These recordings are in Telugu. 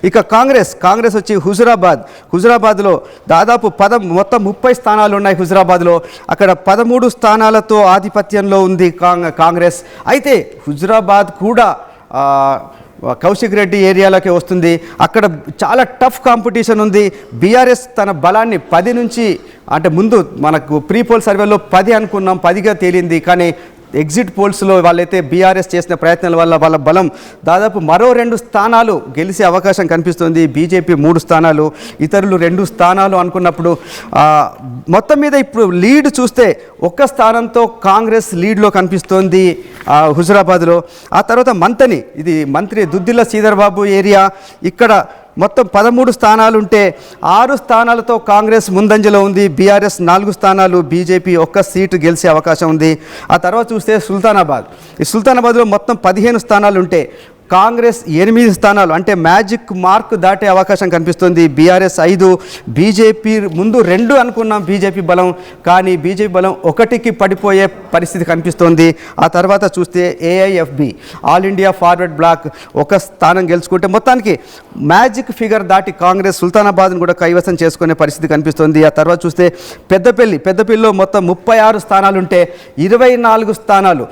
ఇక కాంగ్రెస్ వచ్చి హుజురాబాద్లో దాదాపు మొత్తం 30 స్థానాలు ఉన్నాయి హుజురాబాద్లో. అక్కడ 13 స్థానాలతో ఆధిపత్యంలో ఉంది కాంగ్రెస్. అయితే హుజురాబాద్ కూడా కౌశిక్ రెడ్డి ఏరియాలోకి వస్తుంది. అక్కడ చాలా టఫ్ కాంపిటీషన్ ఉంది. బీఆర్ఎస్ తన బలాన్ని 10 నుంచి, అంటే ముందు మనకు ప్రీ పోల్ సర్వేలో 10 అనుకున్నాం, 10గా తేలింది. కానీ ఎగ్జిట్ పోల్స్లో వాళ్ళైతే బీఆర్ఎస్ చేసిన ప్రయత్నాల వల్ల వాళ్ళ బలం దాదాపు మరో 2 స్థానాలు గెలిచే అవకాశం కనిపిస్తుంది. బీజేపీ 3 స్థానాలు, ఇతరులు 2 స్థానాలు అనుకున్నప్పుడు మొత్తం మీద ఇప్పుడు లీడ్ చూస్తే 1 స్థానంతో కాంగ్రెస్ లీడ్లో కనిపిస్తోంది హుజురాబాద్లో. ఆ తర్వాత మంత్రి దుద్దిల్ల శ్రీధర్ బాబు ఏరియా, ఇక్కడ మొత్తం 13 స్థానాలు ఉంటే 6 స్థానాలతో కాంగ్రెస్ ముందంజలో ఉంది. బీఆర్ఎస్ 4 స్థానాలు, బీజేపీ 1 సీటు గెలిచే అవకాశం ఉంది. ఆ తర్వాత చూస్తే సుల్తానాబాద్లో మొత్తం 15 స్థానాలు ఉంటే కాంగ్రెస్ 8 స్థానాలు, అంటే మ్యాజిక్ మార్క్ దాటే అవకాశం కనిపిస్తుంది. బీఆర్ఎస్ 5, బీజేపీ ముందు 2 అనుకున్నాం బీజేపీ బలం, కానీ బీజేపీ బలం 1కి పడిపోయే పరిస్థితి కనిపిస్తోంది. ఆ తర్వాత చూస్తే AIFB, All India Forward Bloc 1 స్థానం గెలుచుకుంటే మొత్తానికి మ్యాజిక్ ఫిగర్ దాటి కాంగ్రెస్ సుల్తానాబాద్ను కూడా కైవసం చేసుకునే పరిస్థితి కనిపిస్తుంది. ఆ తర్వాత చూస్తే పెద్దపల్లిలో మొత్తం 36 స్థానాలు ఉంటే 24 స్థానాలు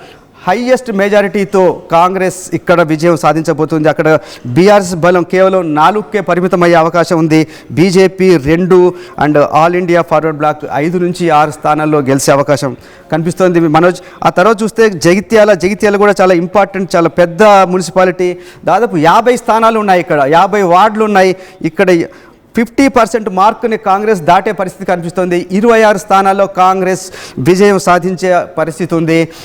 హైయెస్ట్ మెజారిటీతో కాంగ్రెస్ ఇక్కడ విజయం సాధించబోతుంది. అక్కడ బీఆర్ఎస్ బలం కేవలం 4కే పరిమితమయ్యే అవకాశం ఉంది. BJP 2 and All India Forward Bloc 5 నుంచి 6 స్థానాల్లో గెలిచే అవకాశం కనిపిస్తోంది మనోజ్. ఆ తర్వాత చూస్తే జగిత్యాల కూడా చాలా ఇంపార్టెంట్, చాలా పెద్ద మున్సిపాలిటీ. దాదాపు 50 స్థానాలు ఉన్నాయి, ఇక్కడ 50 వార్డులు ఉన్నాయి. ఇక్కడ 50% మార్కుని కాంగ్రెస్ దాటే పరిస్థితి కనిపిస్తుంది. 26 స్థానాల్లో కాంగ్రెస్ విజయం సాధించే పరిస్థితి ఉంది.